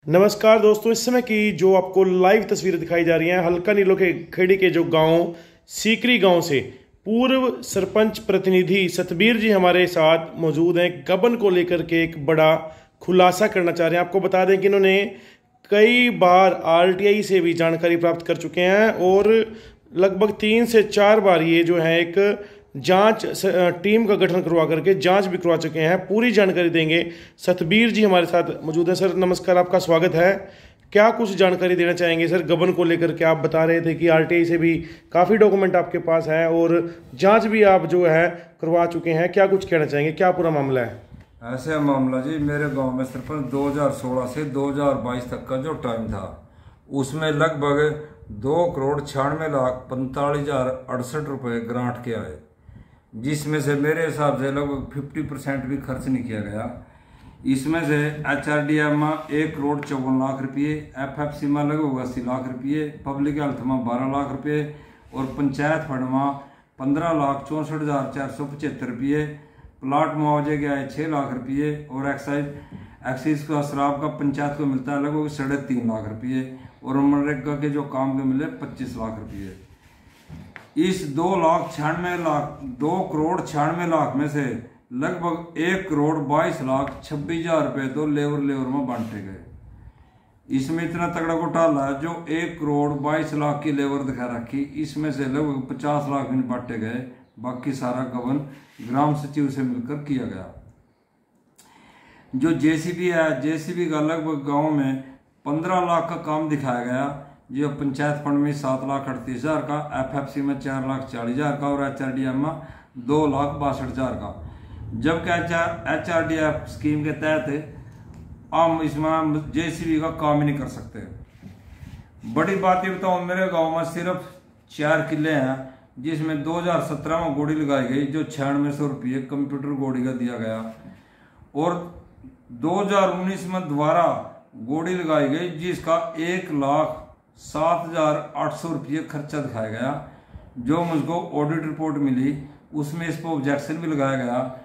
नमस्कार दोस्तों, इस समय की जो आपको लाइव तस्वीरें दिखाई जा रही हैं हल्का नीलो के खेड़ी के जो गांव सीकरी गांव से पूर्व सरपंच प्रतिनिधि सतबीर जी हमारे साथ मौजूद हैं। गबन को लेकर के एक बड़ा खुलासा करना चाह रहे हैं। आपको बता दें कि इन्होंने कई बार आरटीआई से भी जानकारी प्राप्त कर चुके हैं और लगभग 3 से 4 बार ये जो है एक जांच टीम का गठन करवा करके जांच भी करवा चुके हैं। पूरी जानकारी देंगे। सतबीर जी हमारे साथ मौजूद हैं। सर नमस्कार, आपका स्वागत है। क्या कुछ जानकारी देना चाहेंगे सर गबन को लेकर के? आप बता रहे थे कि आरटीआई से भी काफ़ी डॉक्यूमेंट आपके पास हैं और जांच भी आप जो है करवा चुके हैं। क्या कुछ कहना चाहेंगे, क्या पूरा मामला है? ऐसे मामला जी, मेरे गांव में सरपंच 2016 से 2022 तक का जो टाइम था उसमें लगभग 2,96,45,68 रुपये ग्रांट के आए, जिसमें से मेरे हिसाब से लगभग 50% भी खर्च नहीं किया गया। इसमें से HRDM में 1,54,00,000 रुपये, FFC में लगभग 80 लाख रुपये, पब्लिक हेल्थ में 12 लाख रुपये और पंचायत फंड में 15,64,475 रुपये, प्लाट मुआवजे के आए 6 लाख रुपये और एक्साइज का शराब का पंचायत को मिलता है लगभग 3.5 लाख रुपये और मनरेगा के जो काम के मिले 25 लाख रुपये। इस 2,96,00,000 में से लगभग 1,22,26,000 रुपये तो लेबर में बांटे गए। इसमें इतना तगड़ा घोटाला है, जो 1,22,00,000 की लेबर दिखा रखी, इसमें से लगभग 50 लाख भी बांटे गए। बाकी सारा गबन ग्राम सचिव से मिलकर किया गया। जो जेसीबी है, जेसीबी का लगभग गांव में 15 लाख का काम दिखाया गया, जो पंचायत फंड में 7,38,000 का, FFC में 4,40,000 का और HRDF में 2,62,000 का। जबकि HRDF स्कीम के तहत हम इसमें जेसीबी का काम ही नहीं कर सकते। बड़ी बात ये बताऊं, मेरे गांव में सिर्फ 4 किले हैं, जिसमें 2017 में गोड़ी लगाई गई, जो 9600 रुपये कंप्यूटर गोड़ी का दिया गया और 2019 में दोबारा गोड़ी लगाई गई, जिसका 1,07,800 रुपये खर्चा दिखाया गया। जो मुझको ऑडिट रिपोर्ट मिली उसमें इस पर ऑब्जेक्शन भी लगाया गया।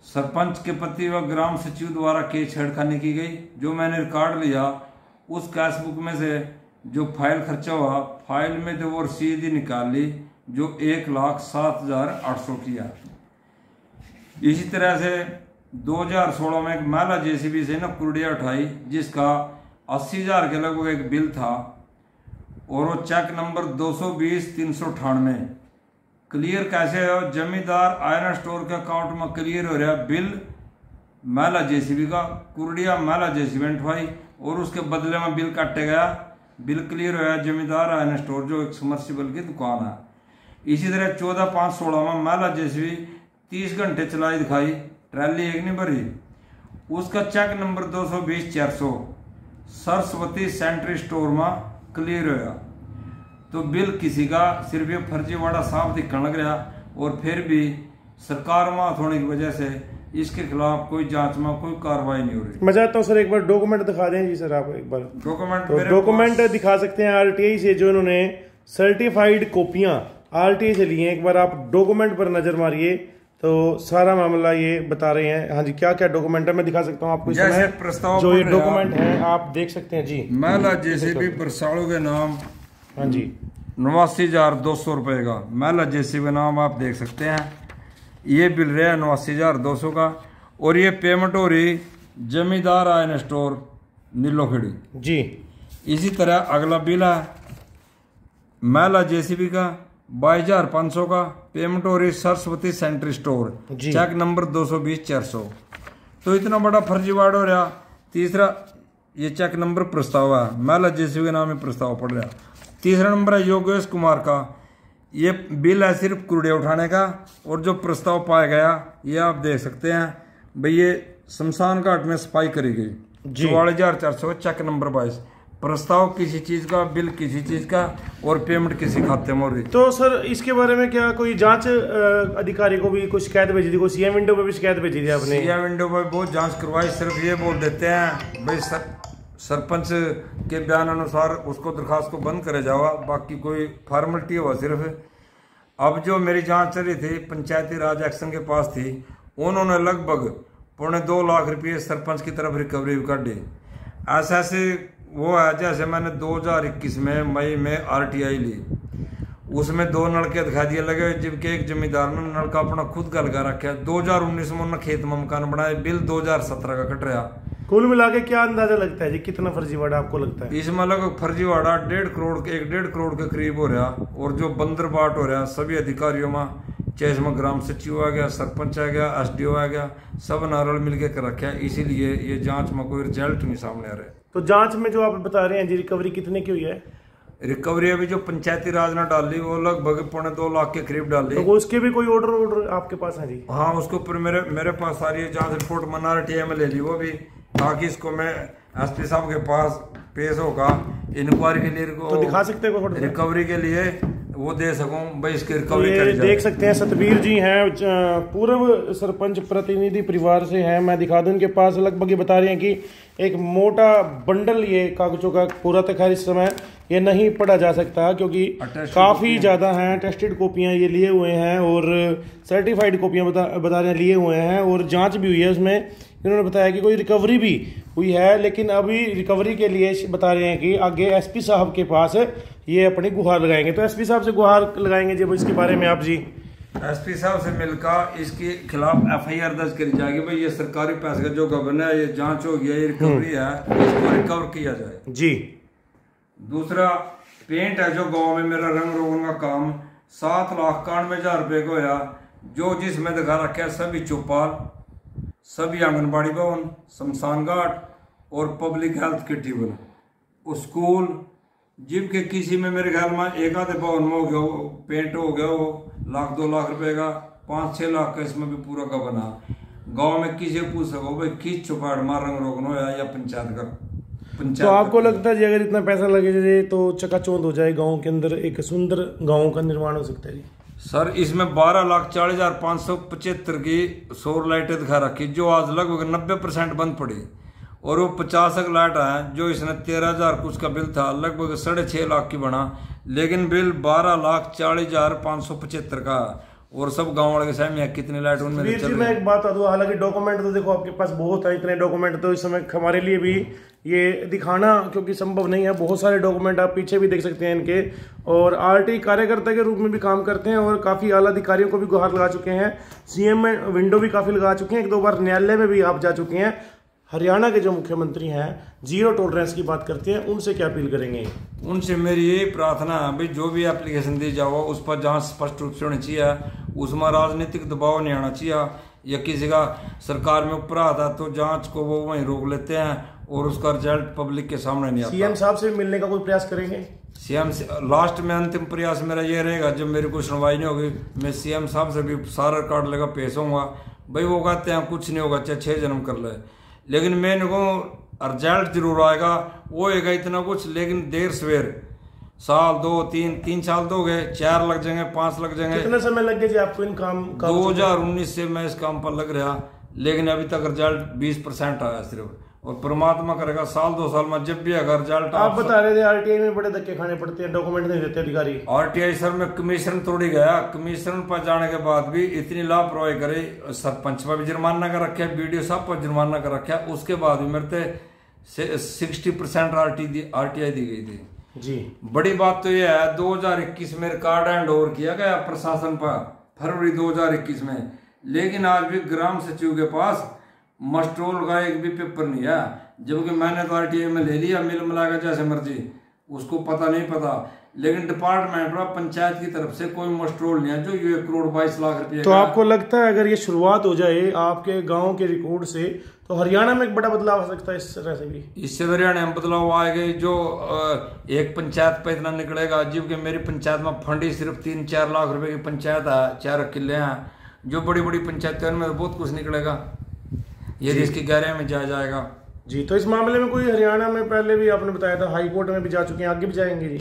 सरपंच के प्रति व ग्राम सचिव द्वारा केस छेड़खानी की गई। जो मैंने रिकॉर्ड लिया उस कैशबुक में से जो फाइल खर्चा हुआ, फाइल में तो वो रसीद ही निकाल ली जो 1,07,800 किया। इसी तरह से 2016 में एक महिला जेसीबी से कुर्डिया उठाई, जिसका 80,000 के लगभग एक बिल था और वो चेक नंबर 220,398 क्लियर कैसे है? जमींदार आयरन स्टोर के अकाउंट में क्लियर हो रहा बिल महिला जेसीबी का, कुर्डिया महिला जेसीबी उठवाई और उसके बदले में बिल काटे गया। बिल क्लियर हो रहा जमींदार आयरन स्टोर, जो एक समर्सिबल की दुकान है। इसी तरह 14/5/16 में महिला जेसीबी 30 घंटे चलाई दिखाई, ट्रैली एक नहीं भरी। उसका cheque number 220,400 Saraswati century store में क्लियर होया। तो बिल किसी का सिर्फ ये फर्जीवाड़ा साफ दिखने लग रहा और फिर भी सरकार में होने की वजह से इसके खिलाफ कोई जांच में कोई कार्रवाई नहीं हो रही। मैं चाहता हूँ सर एक बार डॉक्यूमेंट दिखा दें जी सर, आप एक बार डॉक्यूमेंट दिखा सकते हैं आरटीआई से, जो इन्होंने सर्टिफाइड कॉपियां आरटीआई से लिए हैं। एक बार आप डॉक्यूमेंट पर नजर मारिए तो सारा मामला ये बता रहे हैं। हाँ जी, क्या क्या डॉक्यूमेंट है मैं दिखा सकता हूँ आपको। जैसे प्रस्ताव जो ये डॉक्यूमेंट है आप देख सकते हैं जी। महिला जेसीबी परसाड़ू के नाम, हाँ जी, 89,200 रुपये का महिला जेसीबी का नाम आप देख सकते हैं। ये बिल रहा 89,200 का और ये पेमेंट हो रही जमींदार आयरन स्टोर नीलोखेड़ी जी। इसी तरह अगला बिल है महिला जेसीबी का 22,500 का, पेमेंट हो रही Saraswati century store, cheque number 220,400। तो इतना बड़ा फर्जीवाड़ा हो रहा। तीसरा ये चेक नंबर प्रस्ताव है, महिला जेसीबी के नाम में प्रस्ताव पड़ रहा। तीसरा नंबर है योगेश कुमार का, ये बिल है सिर्फ कुर्डिया उठाने का और जो प्रस्ताव पाया गया ये आप देख सकते हैं भाई। ये शमशान घाट में सफाई करी गई 44,400, चेक नंबर 22। प्रस्ताव किसी चीज का, बिल किसी चीज का और पेमेंट किसी खाते में हो रही। तो सर इसके बारे में क्या कोई जांच अधिकारी को भी कोई शिकायत भेजी थी? कोई सीएम विंडो पे भी शिकायत भेजी थी आपने? सीएम विंडो पे बहुत जांच करवाई, सिर्फ ये बोल देते हैं भाई सरपंच के बयान अनुसार उसको दरखास्त को बंद करे जावा, बाकी कोई फॉर्मेलिटी हुआ सिर्फ। अब जो मेरी जांच चल रही थी पंचायती राज एक्शन के पास थी, उन्होंने लगभग 2.25 लाख रुपये सरपंच की तरफ रिकवरी भी कर दी। ऐसे वो है जैसे मैंने 2021 में मई में RTI ली, उसमें 2 नलके दिखा दिए लगे, जबकि एक जमींदार ने नलका अपना खुद का लगा रखा है। 2019 में उन्होंने खेत में मकान बनाए, बिल 2017 का कट रहा। कुल मिला के क्या अंदाजा लगता है जी, कितना फर्जीवाड़ा आपको लगता है? इसमें लगभग फर्जीवाड़ा 1.5 करोड़ के करीब हो रहा। और जो बंदर बाट हो रहा सभी अधिकारियों में, चाहे इसमें ग्राम सचिव आ गया, सरपंच आ गया, SDO आ गया, सब नारल मिलके कर रखा है। इसीलिए ये जांच में कोई रिजल्ट नहीं सामने आ रहा। तो जांच में जो आप बता रहे हैं जी, रिकवरी कितने की हुई है? रिकवरी अभी जो पंचायती राज ने डाली वो लगभग 2.25 लाख के करीब डाली। तो उसके भी कोई ऑर्डर आपके पास है जी? हाँ, उसके ऊपर मेरे पास सारी जांच रिपोर्ट मैंने RTI में ले ली वो भी, ताकि इसको मैं SP साहब के पास पेश होगा इंक्वायरी के लिए। तो दिखा सकते हैं रिकवरी के लिए वो दे सकूं भाई, इसकी रिकवरी करी जाए। देख सकते हैं सतबीर जी हैं, पूर्व सरपंच प्रतिनिधि परिवार से हैं। मैं दिखा दूं, उनके पास लगभग ये बता रहे हैं कि एक मोटा बंडल ये कागजों का पूरा तक इस समय ये नहीं पढ़ा जा सकता, क्योंकि काफ़ी ज़्यादा हैं। टेस्टेड कॉपियाँ ये लिए हुए हैं और सर्टिफाइड कॉपियाँ बता रहे हैं लिए हुए हैं, और जांच भी हुई है उसमें। इन्होंने बताया कि कोई रिकवरी भी हुई है, लेकिन अभी रिकवरी के लिए बता रहे हैं कि आगे SP साहब के पास ये अपनी गुहार लगाएंगे। तो SP साहब से गुहार लगाएंगे जब इसके बारे में आप जी SP साहब से मिलकर इसके खिलाफ FIR दर्ज करी जाएगी। भाई ये सरकारी पैसे का जो गवर्नर है, ये जांच हो गया, ये रिकवरी है, इसको रिकवर किया जाए जी। दूसरा पेंट है जो गांव में मेरा रंग रोगन का काम 7,91,000 रुपये को होया, जो जिसमें दिखा रखा है सभी चौपाल, सभी आंगनबाड़ी भवन, शमशान घाट और पब्लिक हेल्थ के टेबल और स्कूल, जबकि किसी में मेरे ख्याल में एक आधे भवन में हो गया वो पेंट हो गया वो 1-2 लाख रुपए का, 5-6 लाख का इसमें भी पूरा का बना। गांव में किसी पूछ सको भाई किस चौपाट मार रंग रोकना हो या पंचायत का। तो आपको लगता है जी अगर इतना पैसा लगे तो चकाचौंध हो जाए, गाँव के अंदर एक सुंदर गाँव का निर्माण हो सकता है जी? सर इसमें 12,40,575 की सौर लाइटें दिखा रखी, जो आज लगभग 90% बंद पड़ी, और वो 50 लाइट है जो इसने 13,000 कुछ का बिल था, लगभग 6.5 लाख की बना, लेकिन बिल 12,40,575 का। और सब गांव वाले के सामने है कितनी लाइट उनमें चल रही है। मैं एक बात बता दूं, हालांकि डॉक्यूमेंट तो देखो आपके पास बहुत है, इतने डॉक्यूमेंट तो इस समय हमारे लिए भी ये दिखाना क्योंकि संभव नहीं है। बहुत सारे डॉक्यूमेंट आप पीछे भी देख सकते हैं इनके, और RT कार्यकर्ता के रूप में भी काम करते हैं और काफ़ी आला अधिकारियों को भी गुहार लगा चुके हैं। CM में विंडो भी काफ़ी लगा चुके हैं, 1-2 बार न्यायालय में भी आप जा चुके हैं। हरियाणा के जो मुख्यमंत्री हैं जीरो टॉलरेंस की बात करते हैं, उनसे क्या अपील करेंगे? उनसे मेरी यही प्रार्थना है भाई, जो भी एप्लीकेशन दी जाओ उस पर जांच स्पष्ट रूप से होनी चाहिए, उसमें राजनीतिक दबाव नहीं आना चाहिए, या किसी का सरकार में ऊपर आता तो जांच को वो वहीं रोक लेते हैं और उसका रिजल्ट पब्लिक के सामने नहीं आता। CM साहब से मिलने का कोई प्रयास करेंगे? CM से लास्ट में अंतिम प्रयास मेरा ये रहेगा, जब मेरी कोई सुनवाई नहीं होगी मैं CM साहब से भी सारा रिकॉर्ड लेकर पेश होऊंगा। भाई वो कहते हैं कुछ नहीं होगा चाहे 6 जन्म कर ले, लेकिन मेरे को रिजल्ट जरूर आएगा, वो होगा इतना कुछ, लेकिन देर सवेर 1, 2, 3 साल तो हो गए, 4 लग जाएंगे, 5 लग जाएंगे। कितना समय लग गया जी आपको इन काम? 2019 से मैं इस काम पर लग रहा, लेकिन अभी तक रिजल्ट 20% आया सिर्फ, और परमात्मा करेगा 1-2 साल में जब भी अगर रिजल्ट। आप बता रहे थे RTI में बड़े धक्के खाने पड़ते हैं, डॉक्यूमेंट नहीं देते अधिकारी। RTI सर में कमीशन तोड़ी गया, कमीशन पर जाने के बाद भी इतनी लापरवाही करे, सरपंच पर भी जुर्माना कर रखा है, BDO साहब पर जुर्माना कर रखा है, उसके बाद भी मेरे 60% RTI दी गई थी जी। बड़ी बात तो यह है 2021 में रिकॉर्ड हैंड ओवर किया गया प्रशासन पर फरवरी 2021 में, लेकिन आज भी ग्राम सचिव के पास मस्टरोल का एक भी पेपर नहीं है, जबकि मैंने तो RTI में ले लिया मिल मिलाकर जैसे मर्जी, उसको पता नहीं पता, लेकिन डिपार्टमेंट और पंचायत की तरफ से कोई मस्टरोल नहीं है जो 1 करोड़ 22 लाख रुपए। तो आपको लगता है अगर ये शुरुआत हो जाए आपके गांव के रिकॉर्ड से तो हरियाणा में एक बड़ा बदलाव आ सकता है? इस तरह से भी इससे हरियाणा में बदलाव आएगा, जो एक पंचायत पर इतना निकलेगा, जबकि मेरी पंचायत में फंड ही सिर्फ 3-4 लाख रुपए की पंचायत है, 4 किले हैं, जो बड़ी बड़ी पंचायतें में तो बहुत कुछ निकलेगा, ये इसकी गहराई में जाएगा जी। तो इस मामले में कोई हरियाणा में पहले भी आपने बताया था हाई कोर्ट में भी जा चुके हैं, आगे भी जाएंगे जी?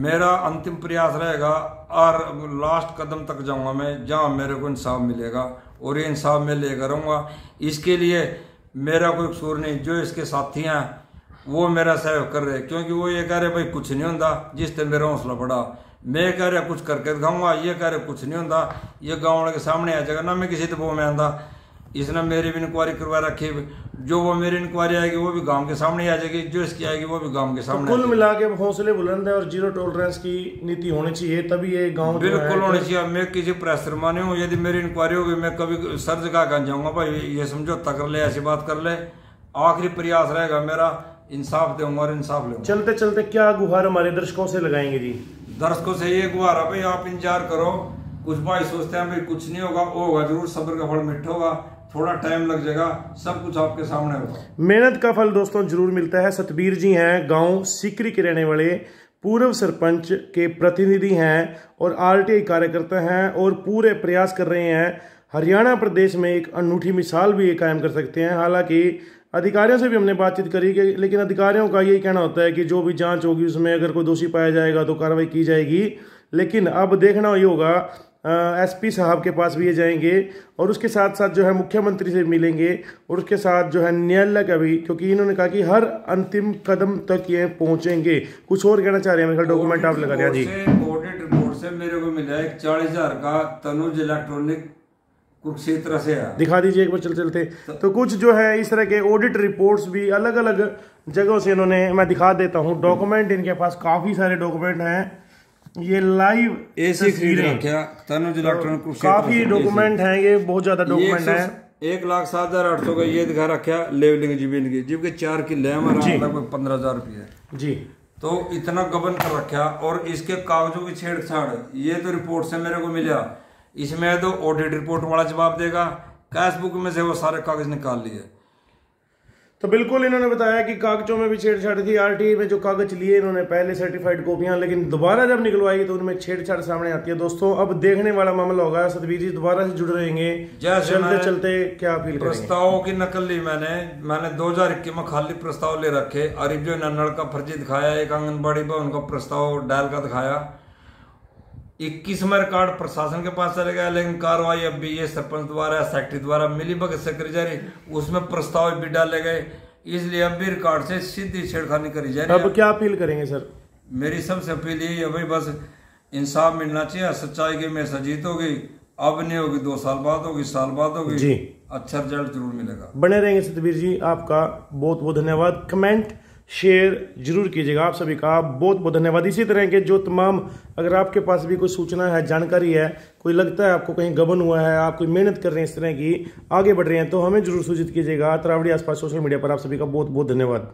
मेरा अंतिम प्रयास रहेगा और लास्ट कदम तक जाऊंगा मैं, जहां मेरे को इंसाफ मिलेगा, और ये इंसाफ मैं लेकर रहूंगा। इसके लिए मेरा कोई कसूर नहीं, जो इसके साथी हैं वो मेरा सहयोग कर रहे, क्योंकि वो ये कह रहे भाई कुछ नहीं होता, जिस तरह मेरा हौसला बढ़ा, मैं कह रहा कुछ करके दिखाऊंगा, ये कह रहे कुछ नहीं होता, ये गाँव वाले के सामने आ जाएगा ना, मैं किसी दबाव में आंदा। इसने मेरी भी इंक्वायरी करवा रखी है। जो वो मेरी इंक्वायरी आएगी वो भी गांव के सामने आ जाएगी, जो इसकी आएगी वो भी गांव के सामने। कुल मिला के हौसले बुलंद है और जीरो टॉलरेंस की नीति होनी चाहिए, तभी ये गांव बिल्कुल होनी चाहिए। मैं किसी प्रेशर माने हूँ, यदि मेरी इंक्वायरी होगी मैं कभी सर जगह कर जाऊंगा भाई ये समझौता कर ले, ऐसी बात कर ले। आखिरी प्रयास रहेगा मेरा, इंसाफ दूंगा और इंसाफ लूंगा। चलते चलते क्या गुहार हमारे दर्शकों से लगाएंगे जी? दर्शकों से ये गुहार है भाई, आप इंतजार करो। कुछ भाई सोचते हैं भाई कुछ नहीं होगा, वो होगा जरूर, सब्र का फल मीठा होगा, थोड़ा टाइम लग जाएगा, सब कुछ आपके सामने होगा। मेहनत का फल दोस्तों जरूर मिलता है। सतबीर जी हैं गांव सीकरी के रहने वाले, पूर्व सरपंच के प्रतिनिधि हैं और आरटीआई कार्यकर्ता हैं और पूरे प्रयास कर रहे हैं हरियाणा प्रदेश में एक अनूठी मिसाल भी कायम कर सकते हैं। हालांकि अधिकारियों से भी हमने बातचीत करी कि लेकिन अधिकारियों का यही कहना होता है कि जो भी जांच होगी उसमें अगर कोई दोषी पाया जाएगा तो कार्रवाई की जाएगी। लेकिन अब देखना ये होगा, एसपी साहब के पास भी ये जाएंगे और उसके साथ साथ जो है मुख्यमंत्री से मिलेंगे और उसके साथ जो है न्यायालय का भी, क्योंकि इन्होंने कहा कि हर अंतिम कदम तक ये पहुंचेंगे। कुछ और कहना चाह रहे हैं? मेरे डॉक्यूमेंट आप लगा दिया जी। ऑडिट रिपोर्ट से मेरे को मिला है 40,000 का तनुज इलेक्ट्रॉनिक कुरुक्षेत्र से है। दिखा दीजिए एक बार चलते। तो कुछ जो है इस तरह के ऑडिट रिपोर्ट्स भी अलग अलग जगहों से इन्होंने, मैं दिखा देता हूँ डॉक्यूमेंट, इनके पास काफी सारे डॉक्यूमेंट हैं। ये लाइव काफी डॉक्यूमेंट हैं, ये बहुत ज्यादा डॉक्यूमेंट है। 1,07,800 का ये दिखा रखा लेवलिंग जीबीन की, जबकि 4 किले हमारा लगभग 15,000 रुपये जी। तो इतना गबन कर रखा और इसके कागजों की छेड़छाड़, ये तो रिपोर्ट से मेरे को मिला। इसमें तो ऑडिट रिपोर्ट वाला जवाब देगा, कैश बुक में से वो सारे कागज निकाल लिए। तो बिल्कुल इन्होंने बताया कि कागजों में भी छेड़छाड़ थी। आरटीआई में जो कागज लिए इन्होंने पहले सर्टिफाइड कॉपियां, लेकिन दोबारा जब निकलवाई तो उनमें छेड़छाड़ सामने आती है। दोस्तों अब देखने वाला मामला होगा। सतबीर जी दोबारा से जुड़ रहेंगे, चलते चलते क्या अपील करेंगे? प्रस्तावों की नकल ली मैंने 2021 में खाली प्रस्ताव ले रखे और जो नल का फर्जी दिखाया, एक आंगनबाड़ी भवन का प्रस्ताव डाल का दिखाया। 21 में रिकॉर्ड प्रशासन के पास चले गया, लेकिन कार्रवाई अब भी ये सरपंच द्वारा सेक्रेटरी द्वारा मिली भगत से करी जा रही, उसमें प्रस्ताव भी डाले गए। इसलिए अब भी रिकॉर्ड से सीधी छेड़खानी करी जा रही है। अब क्या अपील करेंगे सर? मेरी सबसे अपील यही है भाई, बस इंसाफ मिलना चाहिए, सच्चाई की हमेशा जीत होगी। अब नहीं होगी, 2 साल बाद होगी, साल बाद होगी जी, अच्छा रिजल्ट जरूर मिलेगा। बने रहेंगे सतबीर जी, आपका बहुत बहुत धन्यवाद। कमेंट शेयर जरूर कीजिएगा। आप सभी का बहुत बहुत धन्यवाद। इसी तरह के जो तमाम, अगर आपके पास भी कोई सूचना है, जानकारी है, कोई लगता है आपको कहीं गबन हुआ है, आप कोई मेहनत कर रहे हैं इस तरह की, आगे बढ़ रहे हैं, तो हमें जरूर सूचित कीजिएगा। तरावड़ी आसपास सोशल मीडिया पर। आप सभी का बहुत बहुत धन्यवाद।